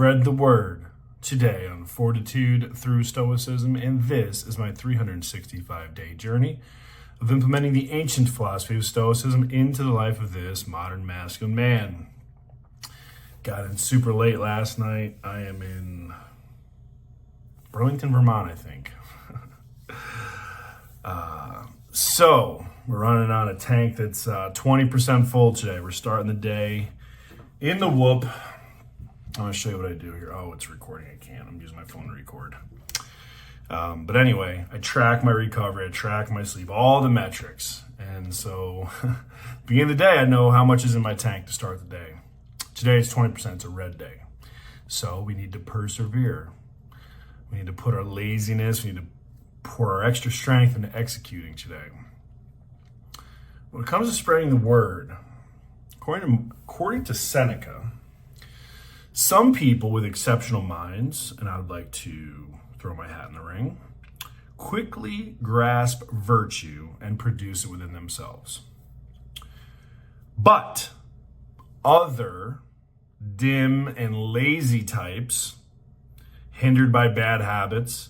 spread the word today on Fortitude through Stoicism, and this is my 365-day journey of implementing the ancient philosophy of Stoicism into the life of this modern masculine man. Got in super late last night. I am in Burlington, Vermont, I think. So we're running on a tank that's 20% full today. We're starting the day in the whoop. I'm going to show you what I do here. Oh, it's recording. I can't. I'm using my phone to record. But anyway, I track my recovery. I track my sleep, all the metrics. And so beginning of the day, I know how much is in my tank to start the day. Today it's 20%. It's a red day. So we need to persevere. We need to put our laziness, we need to pour our extra strength into executing today. When it comes to spreading the word, according to Seneca, some people with exceptional minds, and I would like to throw my hat in the ring, quickly grasp virtue and produce it within themselves. But other dim and lazy types, hindered by bad habits,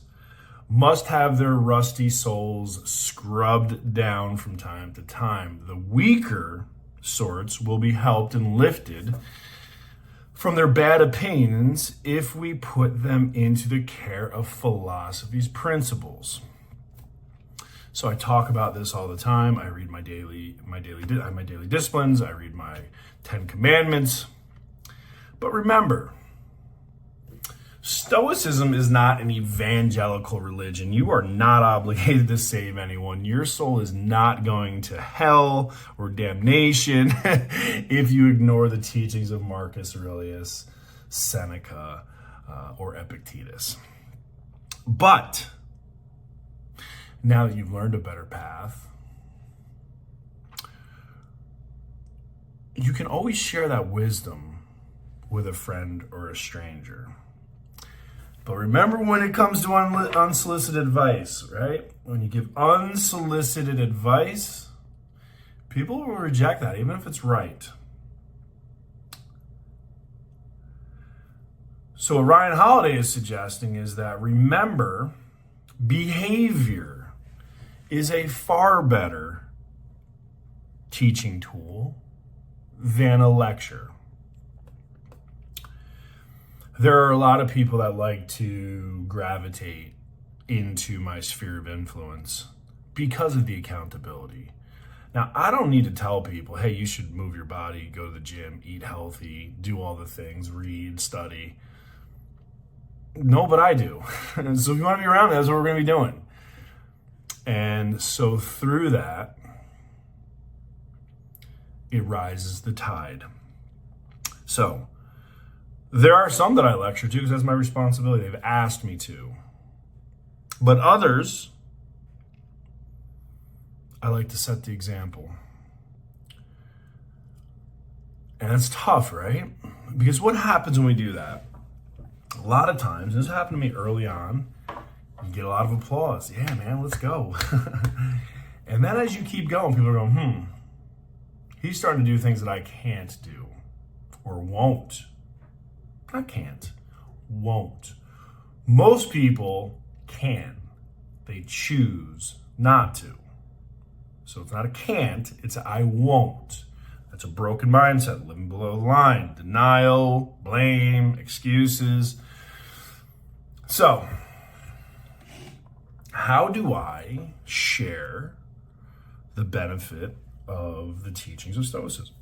must have their rusty souls scrubbed down from time to time. The weaker sorts will be helped and lifted from their bad opinions if we put them into the care of philosophy's principles. So I talk about this all the time. I read my daily disciplines. I read my 10 commandments. But remember, Stoicism is not an evangelical religion. You are not obligated to save anyone. Your soul is not going to hell or damnation if you ignore the teachings of Marcus Aurelius, Seneca, or Epictetus. But now that you've learned a better path, you can always share that wisdom with a friend or a stranger. But remember, when it comes to unsolicited advice, right? When you give unsolicited advice, people will reject that, even if it's right. So what Ryan Holiday is suggesting is that, remember, behavior is a far better teaching tool than a lecture. There are a lot of people that like to gravitate into my sphere of influence because of the accountability. Now, I don't need to tell people, hey, you should move your body, go to the gym, eat healthy, do all the things, read, study. No, but I do. So if you want to be around me, that's what we're going to be doing. And so through that, it rises the tide. So there are some that I lecture to because that's my responsibility. They've asked me to. But others, I like to set the example. And it's tough, right? Because what happens when we do that? A lot of times, this happened to me early on, you get a lot of applause. Yeah, man, let's go. And then as you keep going, people are going, he's starting to do things that I can't do or won't. I can't, won't. Most people can. They choose not to. So it's not a can't, it's a I won't. That's a broken mindset, living below the line. Denial, blame, excuses. So, how do I share the benefit of the teachings of Stoicism?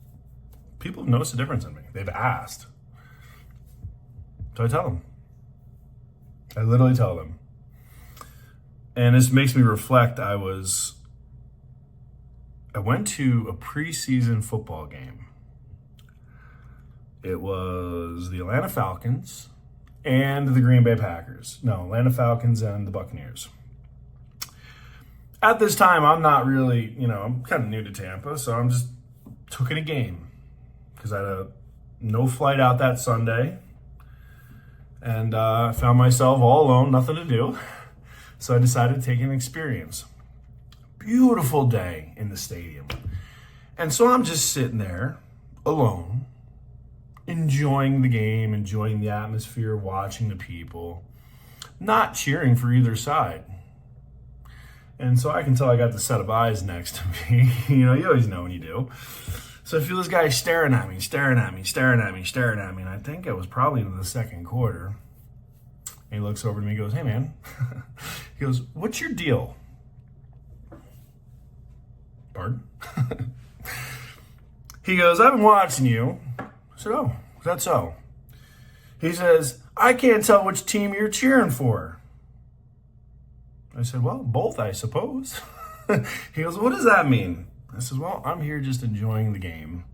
People have noticed a difference in me. They've asked. So I tell them. I literally tell them. And this makes me reflect. I went to a preseason football game. It was the Atlanta Falcons and the Green Bay Packers. No, Atlanta Falcons and the Buccaneers. At this time, I'm not really, I'm kind of new to Tampa, so I'm just took in a game because I had no flight out that Sunday. And I found myself all alone, nothing to do. So I decided to take an experience. Beautiful day in the stadium. And so I'm just sitting there alone enjoying the game, enjoying the atmosphere, watching the people, not cheering for either side. And so I can tell I got the set of eyes next to me. You always know when you do. So I feel this guy staring at me, and I think it was probably into the second quarter. And he looks over to me and goes, "Hey, man." He goes, "What's your deal?" Pardon? He goes, "I've been watching you." I said, "Oh, is that so?" He says, "I can't tell which team you're cheering for." I said, "Well, both, I suppose." He goes, "What does that mean?" I said, "Well, I'm here just enjoying the game."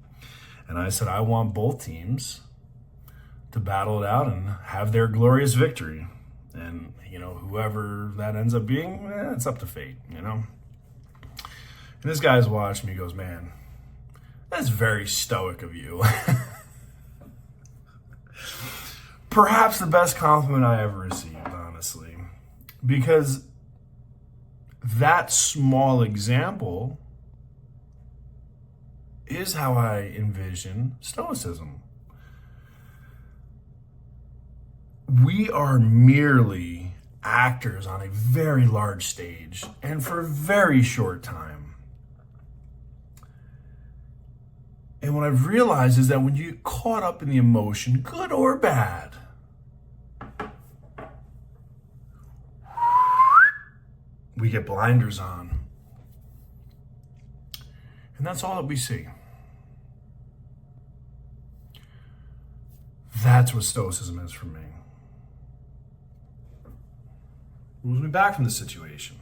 And I said, "I want both teams to battle it out and have their glorious victory. And, whoever that ends up being, it's up to fate, And this guy's watching me, goes, "Man, that's very stoic of you." Perhaps the best compliment I ever received, honestly. Because that small example is how I envision Stoicism. We are merely actors on a very large stage and for a very short time. And what I've realized is that when you get caught up in the emotion, good or bad, we get blinders on. And that's all that we see. That's what Stoicism is for me. Moves me back from the situation.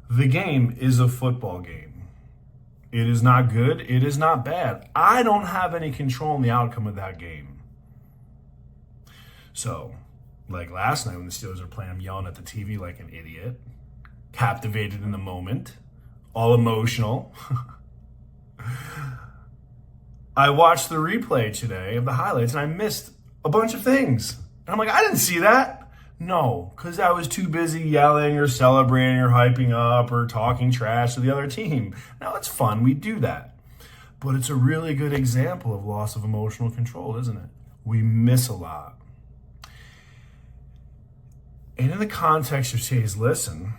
The game is a football game. It is not good. It is not bad. I don't have any control in the outcome of that game. So, like last night when the Steelers were playing, I'm yelling at the TV like an idiot, captivated in the moment, all emotional. I watched the replay today of the highlights and I missed a bunch of things. And I'm like, I didn't see that. No, because I was too busy yelling or celebrating or hyping up or talking trash to the other team. Now, it's fun. We do that. But it's a really good example of loss of emotional control, isn't it? We miss a lot. And in the context of today's lesson,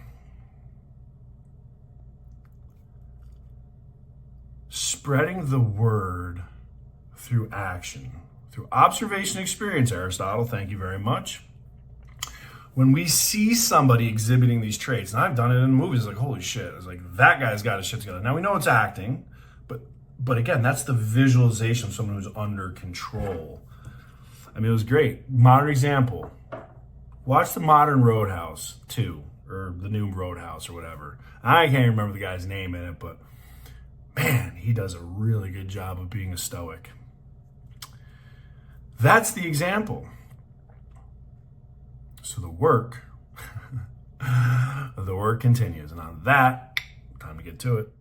spreading the word through action, through observation and experience, Aristotle, thank you very much. When we see somebody exhibiting these traits, and I've done it in movies, like, holy shit, it's like, that guy's got his shit together. Now, we know it's acting, but again, that's the visualization of someone who's under control. I mean, it was great. Modern example. Watch the modern Roadhouse 2, or the new Roadhouse, or whatever. I can't remember the guy's name in it, but man, he does a really good job of being a stoic. That's the example. So the work continues. And on that, time to get to it.